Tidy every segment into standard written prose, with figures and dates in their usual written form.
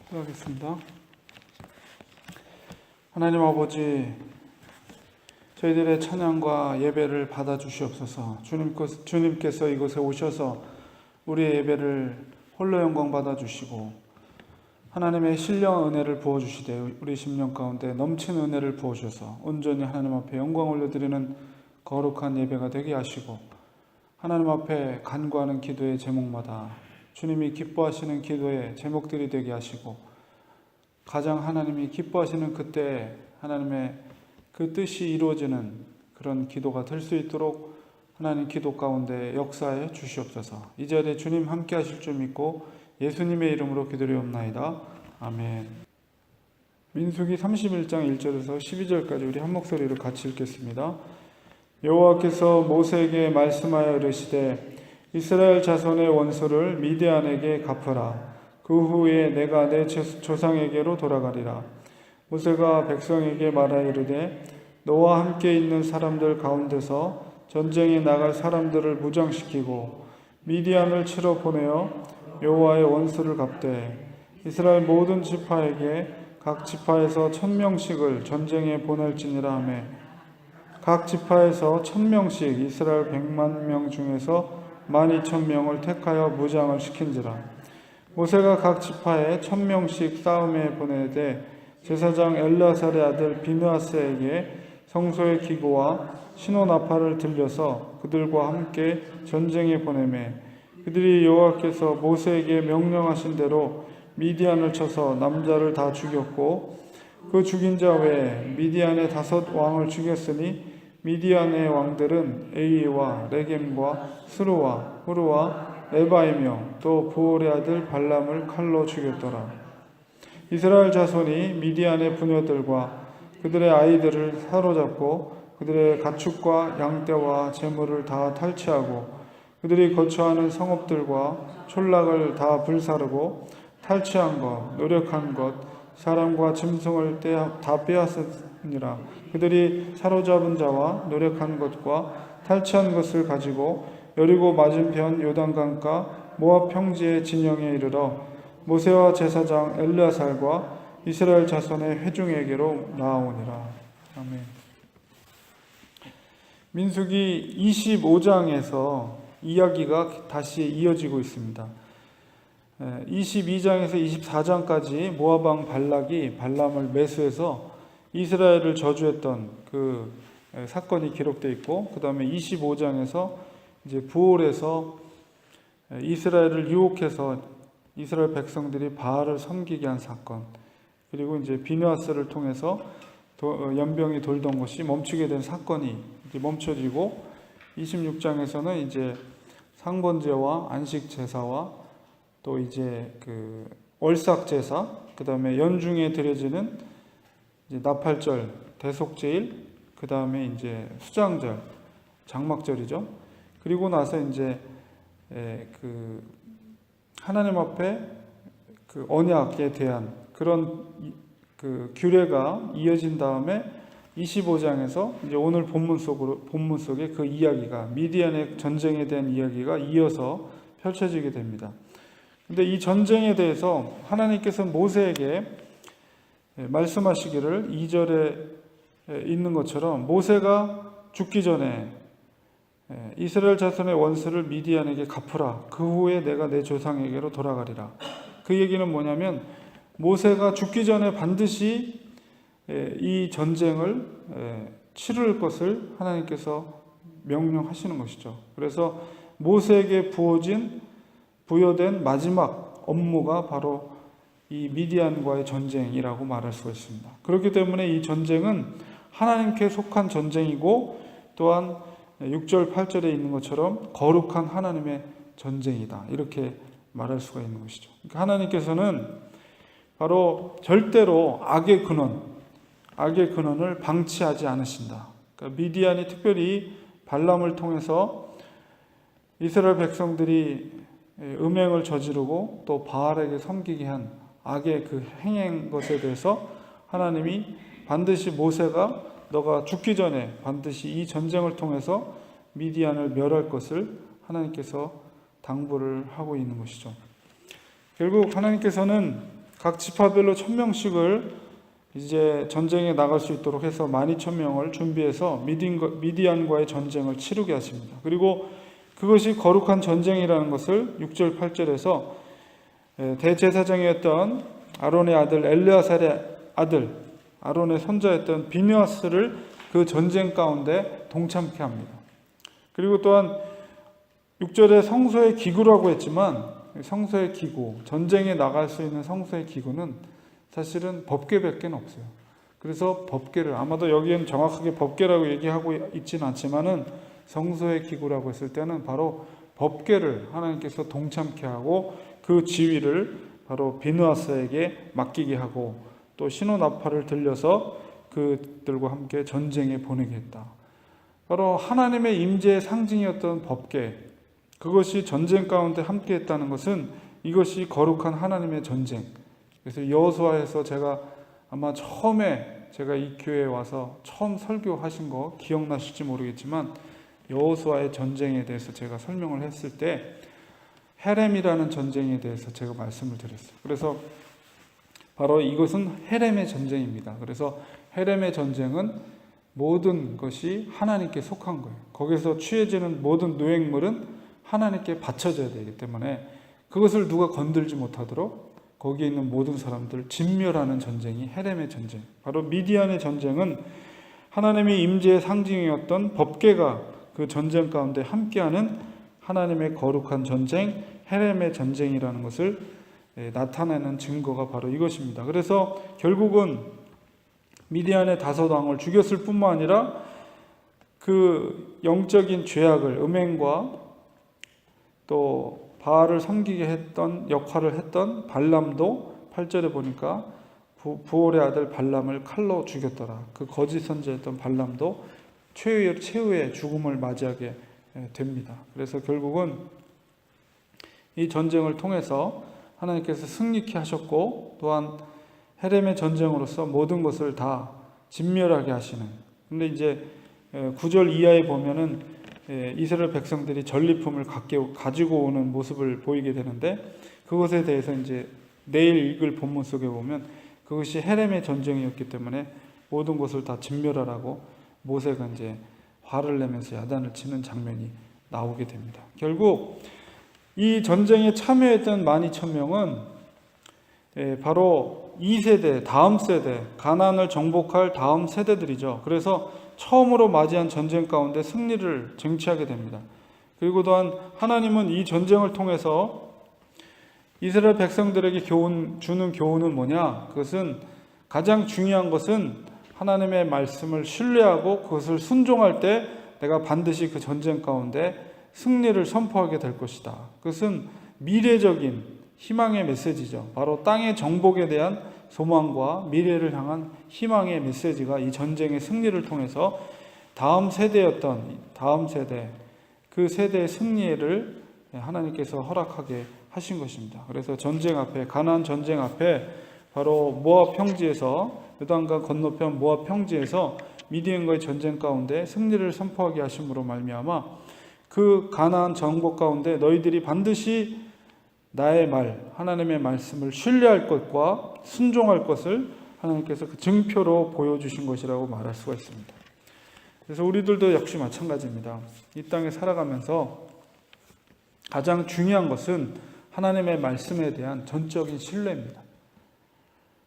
기도하겠습니다. 하나님 아버지, 저희들의 찬양과 예배를 받아주시옵소서. 주님께서 이곳에 오셔서 우리의 예배를 홀로 영광 받아주시고 하나님의 신령 은혜를 부어주시되 우리 심령 가운데 넘치는 은혜를 부어주셔서 온전히 하나님 앞에 영광 올려드리는 거룩한 예배가 되게 하시고, 하나님 앞에 간구하는 기도의 제목마다 주님이 기뻐하시는 기도의 제목들이 되게 하시고, 가장 하나님이 기뻐하시는 그때 하나님의 그 뜻이 이루어지는 그런 기도가 될 수 있도록 하나님 기도 가운데 역사해 주시옵소서. 이 자리에 주님 함께 하실 줄 믿고 예수님의 이름으로 기도드리옵나이다. 아멘. 민수기 31장 1절에서 12절까지 우리 한 목소리로 같이 읽겠습니다. 여호와께서 모세에게 말씀하여 이르시되 이스라엘 자손의 원수를 미디안에게 갚으라. 그 후에 내가 내 조상에게로 돌아가리라. 모세가 백성에게 말하여 이르되 너와 함께 있는 사람들 가운데서 전쟁에 나갈 사람들을 무장시키고 미디안을 치러 보내어 여호와의 원수를 갚되 이스라엘 모든 지파에게 각 지파에서 1000명씩을 전쟁에 보낼지니라 하매 각 지파에서 1000명씩 이스라엘 100만 명 중에서 12000명을 택하여 무장을 시킨지라. 모세가 각 지파에 1000명씩 싸움에 보내되 제사장 엘르아살의 아들 비느하스에게 성소의 기구와 신호나팔을 들려서 그들과 함께 전쟁에 보내매 그들이 여호와께서 모세에게 명령하신 대로 미디안을 쳐서 남자를 다 죽였고, 그 죽인 자 외에 미디안의 5 왕을 죽였으니 미디안의 왕들은 에이와 레겜과 스루와 후루와 에바이며 또 부올의 아들 발람을 칼로 죽였더라. 이스라엘 자손이 미디안의 부녀들과 그들의 아이들을 사로잡고 그들의 가축과 양떼와 재물을 다 탈취하고 그들이 거처하는 성읍들과 촌락을 다 불사르고 탈취한 것, 노력한 것, 사람과 짐승을 다 빼앗으니라. 그들이 사로잡은 자와 노력한 것과 탈취한 것을 가지고 여리고 맞은편 요단강가 모압 평지의 진영에 이르러 모세와 제사장 엘르아살과 이스라엘 자손의 회중에게로 나아오니라. 아멘. 민수기 25장에서 이야기가 다시 이어지고 있습니다. 22장에서 24장까지 모압 왕 발락이 발람을 매수해서 이스라엘을 저주했던 그 사건이 기록되어 있고, 그 다음에 25장에서 이제 부올에서 이스라엘을 유혹해서 이스라엘 백성들이 바알을 섬기게 한 사건, 그리고 이제 비느하스를 통해서 연병이 돌던 것이 멈추게 된 사건이 멈춰지고, 26장에서는 이제 상번제와 안식 제사와 또 이제 그 월삭 제사, 그 다음에 연중에 드려지는 이제 나팔절, 대속제일, 그 다음에 이제 수장절, 장막절이죠. 그리고 나서 이제 그 하나님 앞에 그 언약에 대한 그런 그 규례가 이어진 다음에 25장에서 이제 오늘 본문 속에 그 이야기가, 미디안의 전쟁에 대한 이야기가 이어서 펼쳐지게 됩니다. 근데 이 전쟁에 대해서 하나님께서 모세에게 말씀하시기를 2절에 있는 것처럼 모세가 죽기 전에 이스라엘 자손의 원수를 미디안에게 갚으라. 그 후에 내가 내 조상에게로 돌아가리라. 그 얘기는 뭐냐면 모세가 죽기 전에 반드시 이 전쟁을 치를 것을 하나님께서 명령하시는 것이죠. 그래서 모세에게 부여된 마지막 업무가 바로 이 미디안과의 전쟁이라고 말할 수가 있습니다. 그렇기 때문에 이 전쟁은 하나님께 속한 전쟁이고, 또한 6절 8절에 있는 것처럼 거룩한 하나님의 전쟁이다, 이렇게 말할 수가 있는 것이죠. 그러니까 하나님께서는 바로 절대로 악의 근원을 방치하지 않으신다. 그러니까 미디안이 특별히 발람을 통해서 이스라엘 백성들이 음행을 저지르고 또 바알에게 섬기게 한 악의 그 행한 것에 대해서 하나님이 반드시 모세가 너가 죽기 전에 반드시 이 전쟁을 통해서 미디안을 멸할 것을 하나님께서 당부를 하고 있는 것이죠. 결국 하나님께서는 각 지파별로 1000명씩을 이제 전쟁에 나갈 수 있도록 해서 12000명을 준비해서 미디안과의 전쟁을 치르게 하십니다. 그리고 그것이 거룩한 전쟁이라는 것을 6절 8절에서 대제사장이었던 아론의 아들 엘르아살의 아들, 아론의 손자였던 비느하스를 그 전쟁 가운데 동참케 합니다. 그리고 또한 6절에 성소의 기구라고 했지만 성소의 기구, 전쟁에 나갈 수 있는 성소의 기구는 사실은 법궤밖에 없어요. 그래서 법궤를, 아마도 여기에는 정확하게 법궤라고 얘기하고 있지는 않지만은 성소의 기구라고 했을 때는 바로 법궤를 하나님께서 동참케 하고 그 지위를 바로 비느하스에게 맡기게 하고 또 신호나팔을 들려서 그들과 함께 전쟁에 보내게 했다. 바로 하나님의 임재의 상징이었던 법궤, 그것이 전쟁 가운데 함께 했다는 것은 이것이 거룩한 하나님의 전쟁. 그래서 여호수아에서 제가 아마 처음에 제가 이 교회에 와서 처음 설교하신 거 기억나실지 모르겠지만 여호수아의 전쟁에 대해서 제가 설명을 했을 때 헤렘이라는 전쟁에 대해서 제가 말씀을 드렸어요. 그래서 바로 이것은 헤렘의 전쟁입니다. 그래서 헤렘의 전쟁은 모든 것이 하나님께 속한 거예요. 거기서 취해지는 모든 노획물은 하나님께 바쳐져야 되기 때문에 그것을 누가 건들지 못하도록 거기에 있는 모든 사람들 진멸하는 전쟁이 헤렘의 전쟁. 바로 미디안의 전쟁은 하나님의 임재의 상징이었던 법궤가 그 전쟁 가운데 함께하는 하나님의 거룩한 전쟁, 헤렘의 전쟁이라는 것을 나타내는 증거가 바로 이것입니다. 그래서 결국은 미디안의 다섯왕을 죽였을 뿐만 아니라 그 영적인 죄악을, 음행과 또 바알을 섬기게 했던 역할을 했던 발람도 8절에 보니까 부올의 아들 발람을 칼로 죽였더라. 그 거짓 선지였던 발람도 최후의 죽음을 맞이하게 됩니다. 그래서 결국은 이 전쟁을 통해서 하나님께서 승리케 하셨고 또한 헤렘의 전쟁으로서 모든 것을 다 진멸하게 하시는. 근데 이제 9절 이하에 보면은 이스라엘 백성들이 전리품을 가지고 오는 모습을 보이게 되는데 그것에 대해서 이제 내일 읽을 본문 속에 보면 그것이 헤렘의 전쟁이었기 때문에 모든 것을 다 진멸하라고 모세가 이제 화를 내면서 야단을 치는 장면이 나오게 됩니다. 결국 이 전쟁에 참여했던 12000명은 바로 2세대, 다음 세대, 가나안을 정복할 다음 세대들이죠. 그래서 처음으로 맞이한 전쟁 가운데 승리를 쟁취하게 됩니다. 그리고 또한 하나님은 이 전쟁을 통해서 이스라엘 백성들에게 주는 교훈은 뭐냐? 그것은 가장 중요한 것은 하나님의 말씀을 신뢰하고 그것을 순종할 때 내가 반드시 그 전쟁 가운데 승리를 선포하게 될 것이다. 그것은 미래적인 희망의 메시지죠. 바로 땅의 정복에 대한 소망과 미래를 향한 희망의 메시지가 이 전쟁의 승리를 통해서 다음 세대, 그 세대의 승리를 하나님께서 허락하게 하신 것입니다. 그래서 전쟁 앞에, 가나안 전쟁 앞에 바로 모압 평지에서, 요단강 건너편 모압 평지에서 미디안과의 전쟁 가운데 승리를 선포하게 하심으로 말미암아 그 가나안 정복 가운데 너희들이 반드시 나의 말, 하나님의 말씀을 신뢰할 것과 순종할 것을 하나님께서 그 증표로 보여주신 것이라고 말할 수가 있습니다. 그래서 우리들도 역시 마찬가지입니다. 이 땅에 살아가면서 가장 중요한 것은 하나님의 말씀에 대한 전적인 신뢰입니다.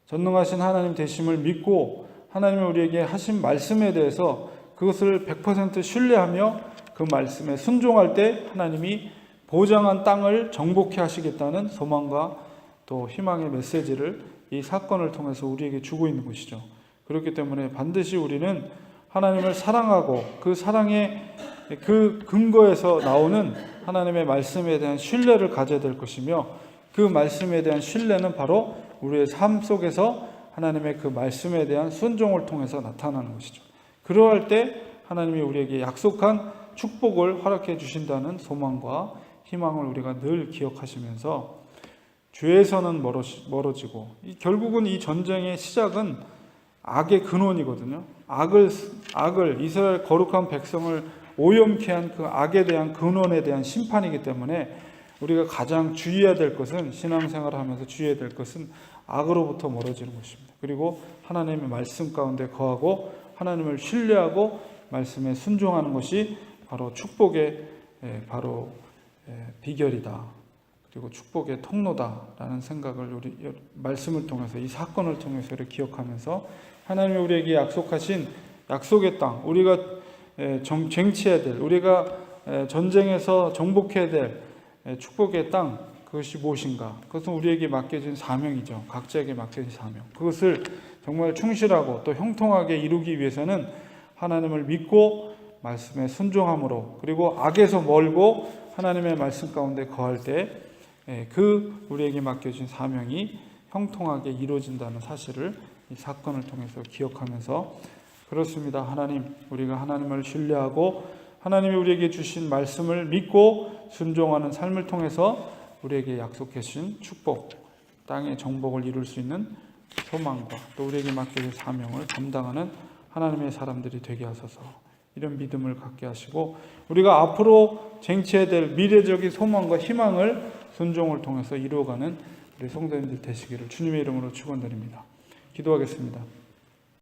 전능하신 하나님 되심을 믿고 하나님이 우리에게 하신 말씀에 대해서 그것을 100% 신뢰하며 그 말씀에 순종할 때 하나님이 보장한 땅을 정복해 하시겠다는 소망과 또 희망의 메시지를 이 사건을 통해서 우리에게 주고 있는 것이죠. 그렇기 때문에 반드시 우리는 하나님을 사랑하고 그 사랑의 그 근거에서 나오는 하나님의 말씀에 대한 신뢰를 가져야 될 것이며 그 말씀에 대한 신뢰는 바로 우리의 삶 속에서 하나님의 그 말씀에 대한 순종을 통해서 나타나는 것이죠. 그러할 때 하나님이 우리에게 약속한 축복을 허락해 주신다는 소망과 희망을 우리가 늘 기억하시면서 죄에서는 멀어지고 결국은 이 전쟁의 시작은 악의 근원이거든요. 악을 이스라엘 거룩한 백성을 오염케 한 그 악에 대한 근원에 대한 심판이기 때문에 우리가 가장 주의해야 될 것은 신앙생활을 하면서 주의해야 될 것은 악으로부터 멀어지는 것입니다. 그리고 하나님의 말씀 가운데 거하고 하나님을 신뢰하고 말씀에 순종하는 것이 바로 축복의 바로 비결이다. 그리고 축복의 통로다라는 생각을 우리 말씀을 통해서 이 사건을 통해서 기억하면서 하나님이 우리에게 약속하신 약속의 땅, 우리가 쟁취해야 될, 우리가 전쟁에서 정복해야 될 축복의 땅, 그것이 무엇인가? 그것은 우리에게 맡겨진 사명이죠. 각자에게 맡겨진 사명. 그것을 정말 충실하고 또 형통하게 이루기 위해서는 하나님을 믿고 말씀에 순종함으로, 그리고 악에서 멀고 하나님의 말씀 가운데 거할 때 그 우리에게 맡겨진 사명이 형통하게 이루어진다는 사실을 이 사건을 통해서 기억하면서, 그렇습니다. 하나님, 우리가 하나님을 신뢰하고 하나님이 우리에게 주신 말씀을 믿고 순종하는 삶을 통해서 우리에게 약속해 주신 축복, 땅의 정복을 이룰 수 있는 소망과 또 우리에게 맡겨진 사명을 감당하는 하나님의 사람들이 되게 하소서. 이런 믿음을 갖게 하시고 우리가 앞으로 쟁취해야 될 미래적인 소망과 희망을 순종을 통해서 이루어가는 우리 성도님들 되시기를 주님의 이름으로 축원드립니다. 기도하겠습니다.